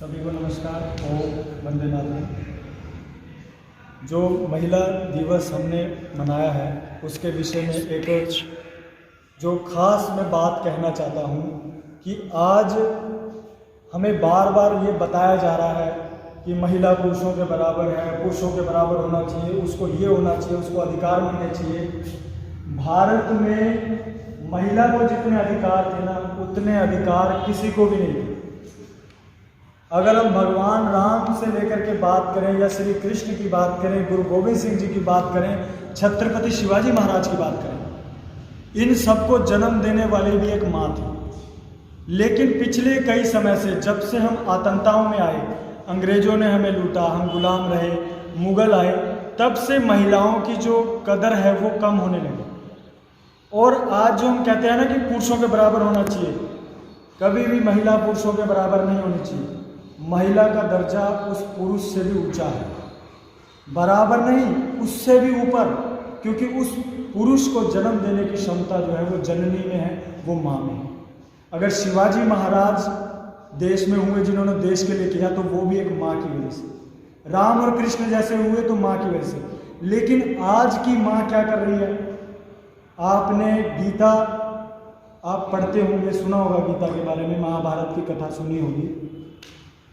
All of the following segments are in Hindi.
सभी को नमस्कार और वंदे मातरम। जो महिला दिवस हमने मनाया है उसके विषय में एक जो खास मैं बात कहना चाहता हूँ कि आज हमें बार बार ये बताया जा रहा है कि महिला पुरुषों के बराबर है, पुरुषों के बराबर होना चाहिए, उसको ये होना चाहिए, उसको अधिकार मिलने चाहिए। भारत में महिला को जितने अधिकार थे ना उतने अधिकार किसी को भी नहीं थे। अगर हम भगवान राम से लेकर के बात करें या श्री कृष्ण की बात करें, गुरु गोविंद सिंह जी की बात करें, छत्रपति शिवाजी महाराज की बात करें, इन सबको जन्म देने वाली भी एक माँ थी। लेकिन पिछले कई समय से जब से हम आतंकताओं में आए, अंग्रेजों ने हमें लूटा, हम गुलाम रहे, मुगल आए, तब से महिलाओं की जो कदर है वो कम होने लगी। और आज जो हम कहते हैं ना कि पुरुषों के बराबर होना चाहिए, कभी भी महिला पुरुषों के बराबर नहीं होनी चाहिए। महिला का दर्जा उस पुरुष से भी ऊंचा है, बराबर नहीं, उससे भी ऊपर, क्योंकि उस पुरुष को जन्म देने की क्षमता जो है वो जननी में है, वो माँ में है। अगर शिवाजी महाराज देश में हुए जिन्होंने देश के लिए किया तो वो भी एक माँ की वजह से, राम और कृष्ण जैसे हुए तो माँ की वजह से। लेकिन आज की माँ क्या कर रही है? आपने गीता आप पढ़ते होंगे, सुना होगा गीता के बारे में, महाभारत की कथा सुनी होगी।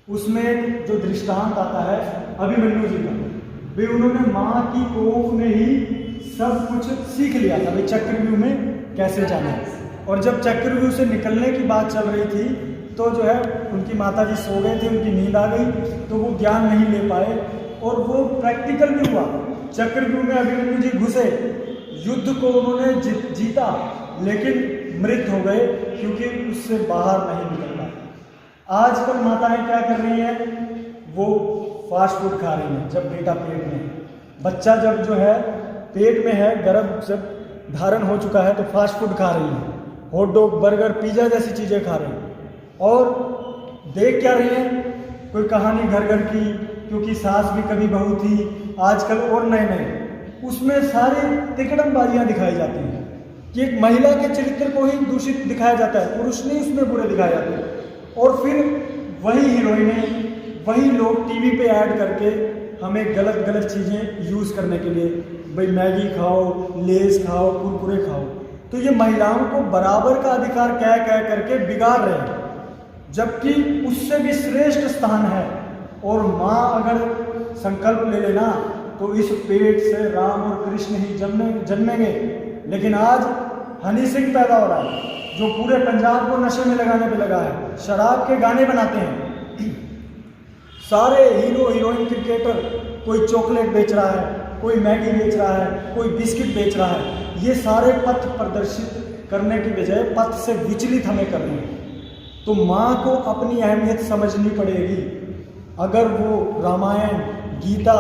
उसमें जो दृष्टांत आता है अभिमन्यु जी का, वे उन्होंने माँ की कोख में ही सब कुछ सीख लिया था, वे चक्रव्यूह में कैसे जाना है। और जब चक्रव्यूह से निकलने की बात चल रही थी तो जो है उनकी माता जी सो गए थे, उनकी नींद आ गई तो वो ज्ञान नहीं ले पाए और वो प्रैक्टिकल भी हुआ। चक्रव्यूह में अभिमन्यु जी घुसे, युद्ध को उन्होंने जीता, लेकिन मृत हो गए क्योंकि उससे बाहर नहीं निकल पाए। आजकल माताएं क्या कर रही हैं? वो फास्ट फूड खा रही हैं। जब बेटा पेट में है, बच्चा जब जो है पेट में है, गर्भ जब धारण हो चुका है तो फास्ट फूड खा रही हैं, हॉट डॉग, बर्गर, पिज्जा जैसी चीज़ें खा रही हैं। और देख क्या रही हैं? कोई कहानी घर घर की, क्योंकि सास भी कभी बहू थी, आजकल और नए नए, उसमें सारी तिकड़मबाजियाँ दिखाई जाती हैं कि एक महिला के चरित्र को ही दूषित दिखाया जाता है, पुरुष नहीं उसमें बुरे दिखाए जाते हैं। और फिर वही हीरोइनें, वही लोग टीवी पे ऐड करके हमें गलत गलत चीज़ें यूज़ करने के लिए, भाई मैगी खाओ, लेस खाओ, कुरकुरे खाओ। तो ये महिलाओं को बराबर का अधिकार कह करके बिगाड़ रहे हैं, जबकि उससे भी श्रेष्ठ स्थान है। और माँ अगर संकल्प ले लेना तो इस पेट से राम और कृष्ण ही जन्मेंगे। लेकिन आज हनी सिंह पैदा हो रहा है जो पूरे पंजाब को नशे में लगाने पे लगा है, शराब के गाने बनाते हैं। सारे हीरो हीरोइन, क्रिकेटर, कोई चॉकलेट बेच रहा है, कोई मैगी बेच रहा है, कोई बिस्किट बेच रहा है। ये सारे पथ प्रदर्शित करने की बजाय पथ से विचलित हमें कर रहे हैं। तो माँ को अपनी अहमियत समझनी पड़ेगी। अगर वो रामायण, गीता,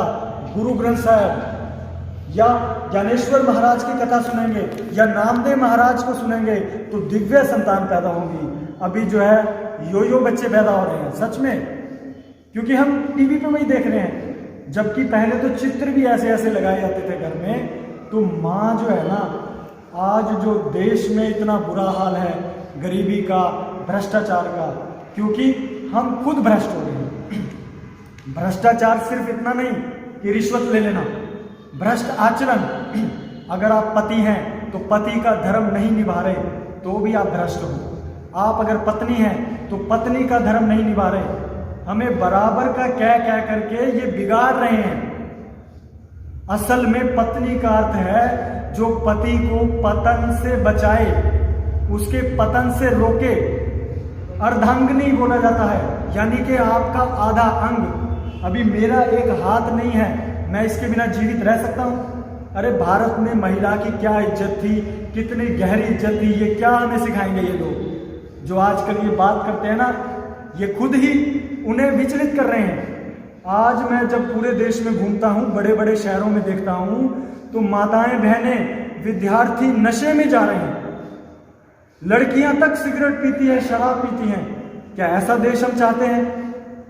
गुरु ग्रंथ साहब या ज्ञानेश्वर महाराज की कथा सुनेंगे या नामदेव महाराज को सुनेंगे तो दिव्य संतान पैदा होंगी। अभी जो है यो बच्चे पैदा हो रहे हैं, सच में, क्योंकि हम टीवी पे वही देख रहे हैं। जबकि पहले तो चित्र भी ऐसे ऐसे लगाए जाते थे घर में। तो माँ जो है ना, आज जो देश में इतना बुरा हाल है गरीबी का, भ्रष्टाचार का, क्योंकि हम खुद भ्रष्ट हो गए हैं। भ्रष्टाचार सिर्फ इतना नहीं कि रिश्वत ले लेना, भ्रष्ट आचरण। अगर आप पति हैं तो पति का धर्म नहीं निभा रहे तो भी आप भ्रष्ट हो। आप अगर पत्नी हैं तो पत्नी का धर्म नहीं निभा रहे। हमें बराबर का कह करके ये बिगाड़ रहे हैं। असल में पत्नी का अर्थ है जो पति को पतन से बचाए, उसके पतन से रोके। अर्धांगिनी बोला जाता है, यानी कि आपका आधा अंग। अभी मेरा एक हाथ नहीं है, मैं इसके बिना जीवित रह सकता हूँ? अरे भारत में महिला की क्या इज्जत थी, कितनी गहरी इज्जत थी, ये क्या हमें सिखाएंगे ये लोग जो आजकल ये बात करते हैं ना, ये खुद ही उन्हें विचलित कर रहे हैं। आज मैं जब पूरे देश में घूमता हूँ, बड़े बड़े शहरों में देखता हूँ, तो माताएं, बहनें, विद्यार्थी नशे में जा रहे हैं। लड़कियां तक सिगरेट पीती हैं, शराब पीती हैं। क्या ऐसा देश हम चाहते हैं?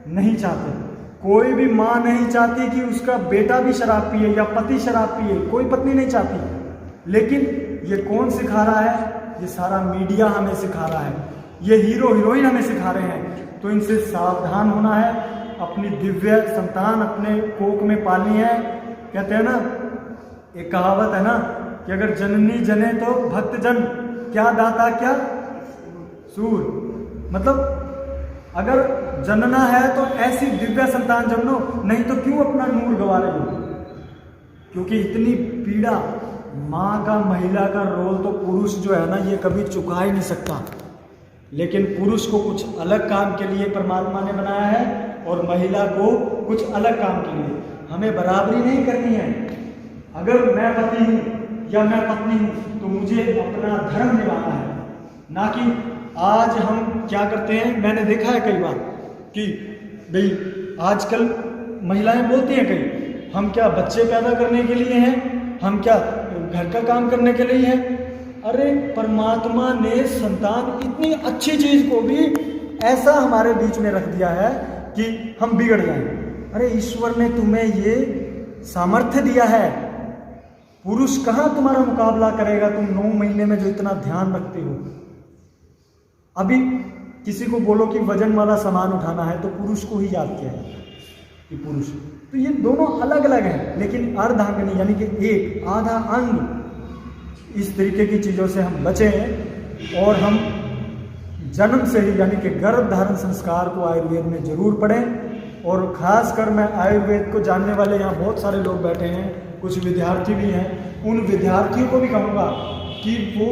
नहीं चाहते। कोई भी माँ नहीं चाहती कि उसका बेटा भी शराब पिए या पति शराब पिए, कोई पत्नी नहीं चाहती। लेकिन ये कौन सिखा रहा है? ये सारा मीडिया हमें सिखा रहा है, ये हीरो हीरोइन हमें सिखा रहे हैं। तो इनसे सावधान होना है, अपनी दिव्य संतान अपने कोख में पालनी है। कहते हैं ना, एक कहावत है ना कि अगर जननी जने तो भक्त जन, क्या दाता क्या सूर। मतलब अगर जनना है तो ऐसी दिव्य संतान जन्नो, नहीं तो क्यों अपना नूर गवा रही हो। क्योंकि इतनी पीड़ा माँ का, महिला का रोल तो पुरुष जो है ना ये कभी चुका ही नहीं सकता। लेकिन पुरुष को कुछ अलग काम के लिए परमात्मा ने बनाया है और महिला को कुछ अलग काम के लिए। हमें बराबरी नहीं करनी है। अगर मैं पति हूँ या मैं पत्नी हूँ तो मुझे अपना धर्म निभाना है, ना कि आज हम क्या करते हैं। मैंने देखा है कई बार कि भाई आजकल महिलाएं बोलती हैं कई, हम क्या बच्चे पैदा करने के लिए हैं, हम क्या घर का काम करने के लिए हैं। अरे परमात्मा ने संतान इतनी अच्छी चीज को भी ऐसा हमारे बीच में रख दिया है कि हम बिगड़ जाएं। अरे ईश्वर ने तुम्हें ये सामर्थ्य दिया है, पुरुष कहाँ तुम्हारा मुकाबला करेगा। तुम 9 महीने में जो इतना ध्यान रखते हो। अभी किसी को बोलो कि वजन वाला सामान उठाना है तो पुरुष को ही याद किया जाता है कि पुरुष। तो ये दोनों अलग अलग हैं, लेकिन अर्धांगिनी यानी कि एक आधा अंग, इस तरीके की चीज़ों से हम बचें। और हम जन्म से ही यानी कि गर्भ धारण संस्कार को आयुर्वेद में जरूर पढ़ें। और ख़ासकर मैं आयुर्वेद को जानने वाले यहाँ बहुत सारे लोग बैठे हैं, कुछ विद्यार्थी भी हैं, उन विद्यार्थियों को भी कहूँगा कि वो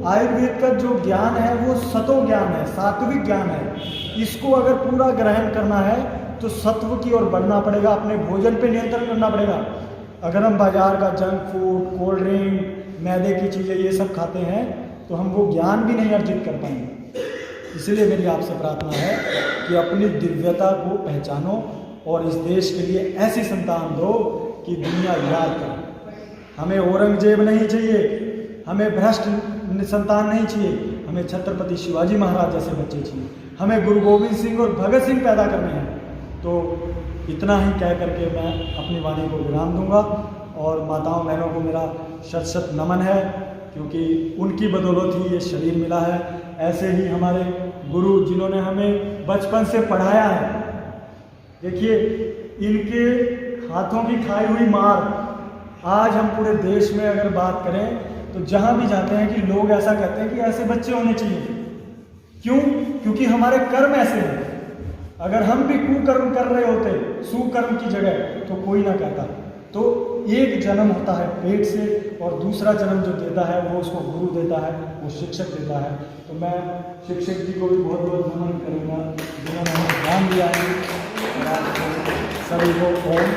आयुर्वेद का जो ज्ञान है वो सतो ज्ञान है, सात्विक ज्ञान है। इसको अगर पूरा ग्रहण करना है तो सत्व की ओर बढ़ना पड़ेगा, अपने भोजन पे नियंत्रण करना पड़ेगा। अगर हम बाजार का जंक फूड, कोल्ड ड्रिंक, मैदे की चीज़ें ये सब खाते हैं तो हम वो ज्ञान भी नहीं अर्जित कर पाएंगे। इसलिए मेरी आपसे प्रार्थना है कि अपनी दिव्यता को पहचानो और इस देश के लिए ऐसी संतान दो कि दुनिया याद करे। हमें औरंगजेब नहीं चाहिए, हमें भ्रष्ट संतान नहीं चाहिए, हमें छत्रपति शिवाजी महाराज जैसे बच्चे चाहिए। हमें गुरु गोविंद सिंह और भगत सिंह पैदा करने हैं। तो इतना ही कह करके मैं अपनी वाणी को विराम दूंगा। और माताओं बहनों को मेरा शत शत नमन है, क्योंकि उनकी बदौलत ही ये शरीर मिला है। ऐसे ही हमारे गुरु जिन्होंने हमें बचपन से पढ़ाया है, देखिए इनके हाथों की खाई हुई मार आज हम पूरे देश में अगर बात करें तो जहाँ भी जाते हैं कि लोग ऐसा कहते हैं कि ऐसे बच्चे होने चाहिए। क्यों? क्योंकि हमारे कर्म ऐसे हैं। अगर हम भी कुकर्म कर रहे होते सुकर्म की जगह तो कोई ना कहता। तो एक जन्म होता है पेट से और दूसरा जन्म जो देता है वो उसको गुरु देता है, वो शिक्षक देता है। तो मैं शिक्षक जी को भी बहुत बहुत नमन करूँगा जिन्होंने हमें ध्यान दिया है। सभी को ओम